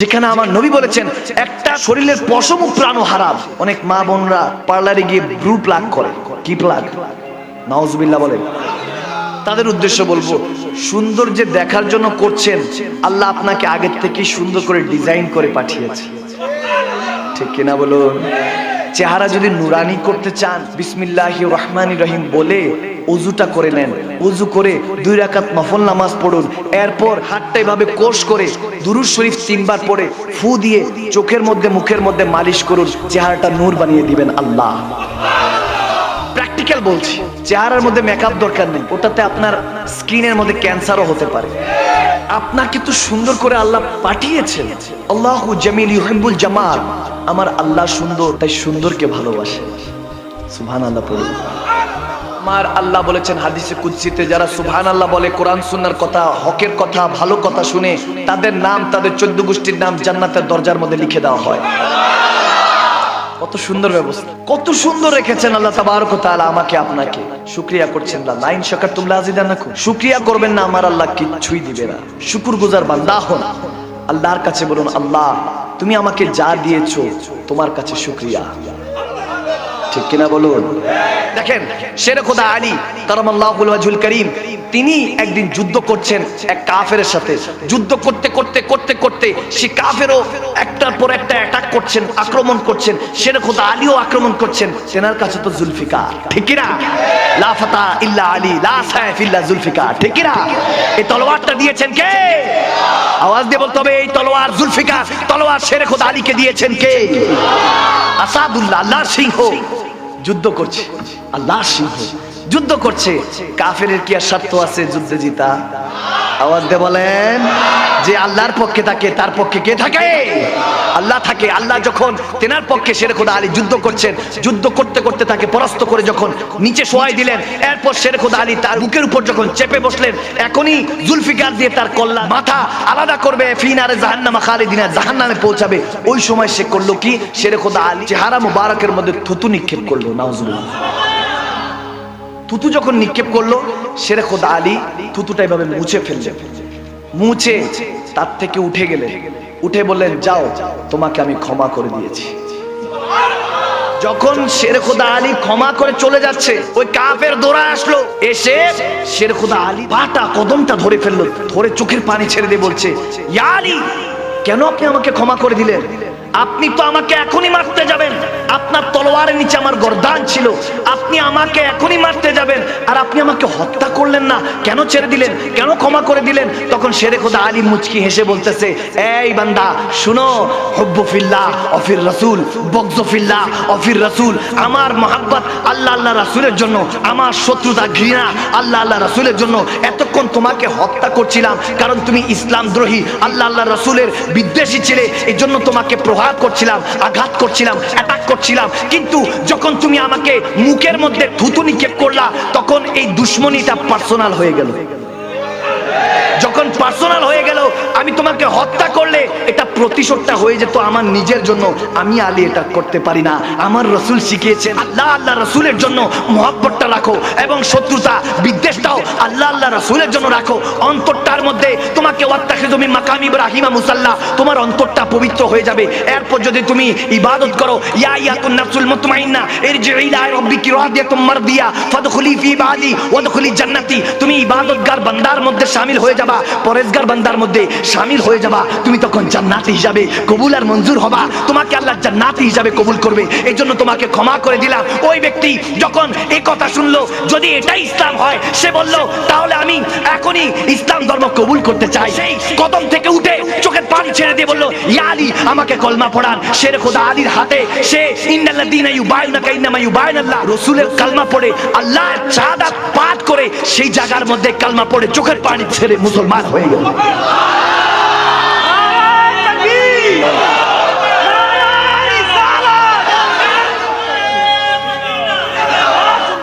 যেখানে আমার নবী বলেছেন একটা শরীরের পশম প্রাণও হারাম। অনেক মা বোনরা পার্লারে গিয়ে ব্রু প্লাগ করে। কি প্লাগ? নাউজুবিল্লাহ বলেন। তাদের উদ্দেশ্য বলবো, সুন্দর যে দেখার জন্য করছেন, আল্লাহ আপনাকে আগের থেকে সুন্দর করে ডিজাইন করে পাঠিয়েছে, ঠিক কিনা বলুন? চেহারা যদি নুরানি করতে চান, বিসমিল্লাহির রহমানির রহিম বলে ওযুটা করে নেন। ওযু করে 2 রাকাত নফল নামাজ পড়ুন। এরপর হাতটা এভাবে কোষ করে দুরূদ শরীফ 3 বার পড়ে ফু দিয়ে চোখের মধ্যে মুখের মধ্যে মালিশ করুন। চেহারাটা নূর বানিয়ে দিবেন আল্লাহ। প্র্যাকটিক্যাল বলছি, চেহারার মধ্যে মেকআপ দরকার নেই, ওটাতে আপনার স্কিনের মধ্যে ক্যান্সারও হতে পারে। আপনাকে তো সুন্দর করে আল্লাহ পাঠিয়েছেন। আল্লাহু জামিল ইউহিব্বুল জামাল। আমার আল্লাহ সুন্দর, তাই সুন্দরকে ভালোবাসে। সুবহানাল্লাহ পড়ুন। আমার আল্লাহ বলেছেন হাদিসে কুদসিতে, যারা সুবহানাল্লাহ বলে, কোরআন সুন্নাহর কথা, হকের কথা, ভালো কথা শুনে, তাদের নাম, তাদের 14 গোষ্ঠীর নাম জান্নাতের দরজার মধ্যে লিখে দেওয়া হয়। কত সুন্দর ব্যবস্থা, কত সুন্দর রেখেছেন আল্লাহ তাবারক ওয়া তাআলা আমাকে আপনাকে। শুকরিয়া করছেন না? লাইন শাকারতুম লাযিদান্নাকুম। শুকরিয়া করবেন না, আমার আল্লাহ কিচ্ছুই দিবে না। শুকরগুজার বান্দা হন। আল্লাহর কাছে বলুন, আল্লাহ তুমি আমাকে যা দিয়েছো তোমার কাছে শুকরিয়া, ঠিক কিনা বলুন? দেখেন শেরে খোদা আলী কারামাল্লাহুল ওয়াজহুল কারীম, তিনি একদিন যুদ্ধ করছেন এক কাফেরের সাথে। যুদ্ধ করতে করতে করতে করতে সে কাফেরও একটার পর একটা অ্যাটাক করছেন, আক্রমণ করছেন। শেরে খোদা আলীও আক্রমণ করছেন। তেনার কাছে তো জুলফিকার, ঠিক কিনা? লা ফাতা ইল্লা আলী, লা সাইফ ইল্লা জুলফিকার, ঠিক কিনা? এই তলোয়ারটা দিয়েছেন কে? আওয়াজ দিয়ে বলতে হবে, এই তলোয়ার জুলফিকার, তলোয়ার শেরে খোদা আলীকে দিয়েছেন কে? আসাদুল্লাহ, আল্লাহর সিংহ যুদ্ধ করছে। আল্লাহর সিংহ যুদ্ধ করছে। কাফেরের কি আর স্বার্থ আছে যুদ্ধে জিতা? আওয়াজ দিয়ে বলেন, যে আল্লাহর পক্ষে থাকে তার পক্ষে কে থাকে? আল্লাহ থাকে। আল্লাহ যখন তেনার পক্ষে, শেরে খোদা আলী যুদ্ধ করছেন। যুদ্ধ করতে করতে তাকে পরাস্ত করে যখন নিচে শোয়াই দিলেন, এরপর শেরে খোদা আলী তার বুকের উপর যখন চেপে বসলেন, এখনই জুলফিকার দিয়ে তার কল্লা মাথা আলাদা করবে, ফিনারে জাহান্নামা খালিদিনা, জাহান্নামে পৌঁছাবে। ওই সময় সে করলো কি? শেরে খোদা আলী চেহারা মুবারকের মধ্যে থুতু নিক্ষেপ করলো। নাউজুবিল্লাহ। থুতু যখন নিক্ষেপ করলো, শেরে খোদা আলী থুতুটা এভাবে মুছে ফেললেন। মুছে তার থেকে উঠে গেলেন, উঠে বললেন, যাও তোমাকে আমি ক্ষমা করে দিয়েছি। যখন শেরে খোদা আলী ক্ষমা করে চলে যাচ্ছে, ওই কাফের দৌড়া আসলো, এসে শেরে খোদা আলী পাটা কদমটা ধরে ফেললো, ধরে চোখের পানি ছেড়ে দিয়ে বলছে, ইয়া আলী, কেন আপনি আমাকে ক্ষমা করে দিলেন? আপনি তো আমাকে এখনই মারতে যাবেন। আপনার তলোয়ারের নিচে আমার গর্দান ছিল, আপনি আমাকে এখনই মারতে যাবেন, আর আপনি আমাকে হত্যা করলেন না। কেন ছেড়ে দিলেন? কেন ক্ষমা করে দিলেন? তখন শেরে খোদা আলী মুচকি হেসে বলতেছে, এই বান্দা শুনো, হুব্বু ফিল্লাহ অফির রাসূল, বগযু ফিল্লাহ অফির রাসূল। আমার মহাব্বত আল্লাহ আল্লাহ রাসূলের জন্য, আমার শত্রুতা ঘৃণা আল্লাহ আল্লাহ রাসূলের জন্য। এতক্ষণ তোমাকে হত্যা করছিলাম কারণ তুমি ইসলাম দ্রোহী, আল্লাহ আল্লাহ রাসূলের বিদ্বেষী ছিলে, এই জন্য তোমাকে প্রহার করছিলাম, আঘাত করছিলাম, অ্যাটাক করছিলাম। কিন্তু যখন তুমি আমাকে মুখের মধ্যে থুতু নিক্ষেপ করলা, তখন এই দুশ্মনীটা পার্সোনাল হয়ে গেল। যখন পার্সোনাল হয়ে গেল, আমি তোমাকে হত্যা করলে এটা প্রতিশোধটা হয়ে যেত আমার নিজের জন্য। আমি আলী এটা করতে পারি না। আমার রাসূল শিখিয়েছেন আল্লাহ আল্লাহ রাসূলের জন্য মহব্বতটা রাখো, এবং শত্রুতা বিদ্বেষটাও আল্লাহ আল্লাহ রাসূলের জন্য রাখো। অন্তরটার মধ্যে তোমাকে ওয়াত্তাখিযু মিন মাকামি ইব্রাহিমা মুসাল্লা, তোমার অন্তরটা পবিত্র হয়ে যাবে। এরপর যদি তুমি ইবাদত করো, ইয়া আইয়াতুন নাফসুল মুতমাইন্না ইরজিই ইলা রাব্বিকি রাদিয়াতুম মারদিয়া ফাদখুলি ফি ইবাদি ওয়াদখুলি জান্নাতি। তুমি ইবাদতগার বান্দার মধ্যে শামিল হয়ে যাবা, পরেজগার বান্দার মধ্যে শামিল হয়ে যাবা। তুমি তখন জান্নাতি হিসাবে কবুল আর মঞ্জুর হবা, তোমাকে আল্লাহ জান্নাতি হিসাবে কবুল করবে। এই জন্য তোমাকে ক্ষমা করে দিলাম। ওই ব্যক্তি যখন এই কথা শুনলো, যদি এটাই ইসলাম হয়, সে বলল, তাহলে আমি এখনই ইসলাম ধর্ম কবুল করতে চাই। সেই কদম থেকে উঠে চোখের পানি ছেড়ে দিয়ে বলল, ইয়া আলী, আমাকে কলমা পড়ান। শেরে খোদা আলীর হাতে সে ইন্নাল্লাযীনা ইউবাইউনাকা ইন্নামা ইউবাইনুল্লাহ, রাসূলের কালমা পড়ে, আল্লাহর শাহাদাত পাঠ করে, সেই জায়গার মধ্যে কালমা পড়ে চোখের পানি ছেড়ে মুসলমান হয়ে গেল।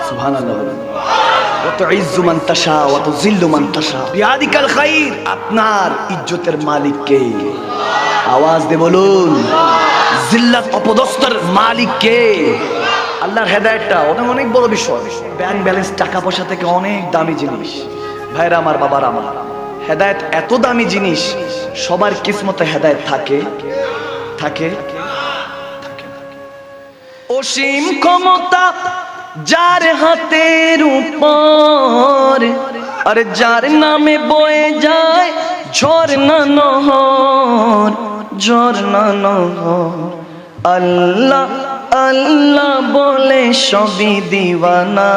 সুবহানাল্লাহ। ওয়াতুইজ্জু মান তাশা ওয়া তুযিল্লু মান তাশা বিয়াদিকাল খায়র। আপনার ইজ্জতের মালিক কে? আওয়াজ দিয়ে বলুন, জিল্লাত অপদস্থর মালিক কে? আল্লাহর হেদায়েতটা অনেক বড় বিষয়। ব্যাংক ব্যালেন্স, টাকা পয়সা থেকে অনেক দামি জিনিস। ভাইরা আমার, বাবার আমার, হেদায়েত এত দামি জিনিস, সবার কিসমতে হেদায়েত থাকে থাকে অসীম ক্ষমতা যার হাতের উপর, আর যার নামে বয়ে যায় ঝর্ণা নহর, ঝর্ণা নহর। আল্লাহ আল্লাহ বলে সবই দিওয়ানা,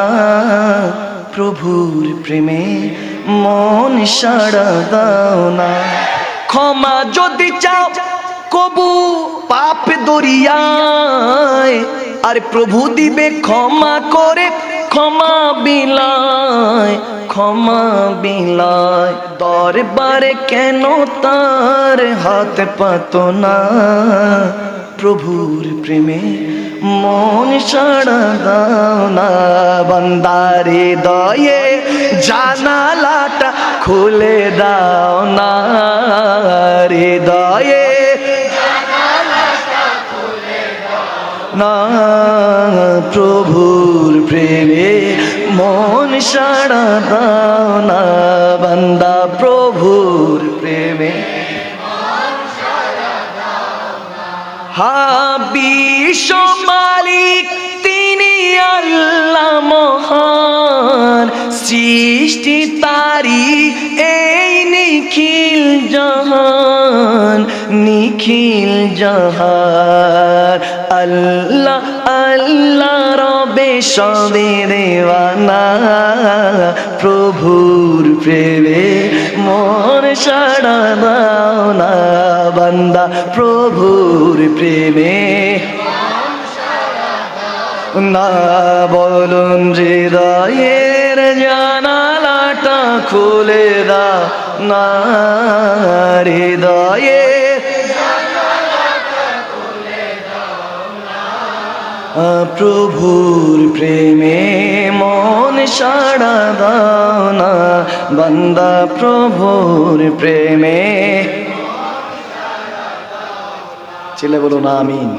প্রভুর প্রেমে মন সাড়া দাও না। ক্ষমা যদি চাও কবু পাপ দরিয়ায়, আর প্রভু দিবে ক্ষমা করে ক্ষমা বিলায়, ক্ষমা বিলায়। দরবারে কেন তার হাত পাতো না, প্রভুর প্রেমে মন সাড়া দাও না। বান্দার হৃদয়ে জানালাটা খুলে দাও না, হৃদয়ে না, প্রভুর প্রেমে মন সাড়া দাও না। বান্দা প্রভুর প্রেমে বিশ্ব মালিক তিনি আল্লাহ মহান, সৃষ্টি তারি এই নিখিল জাহান, নিখিল জাহান। আল্লাহ আল্লাহ রবে সবে দেওয়ানা, প্রভুর প্রেমে মন সাড়া দাও না। বান্দা প্রভুর প্রেমে না, বলুন হৃদয়ের জানালাটা খুলে দাও না, হৃদয়ে প্রভুর প্রেমে মন সাড়া দাও না। বান্দা প্রভুর প্রেমে, ছেলে বলুন আমিন।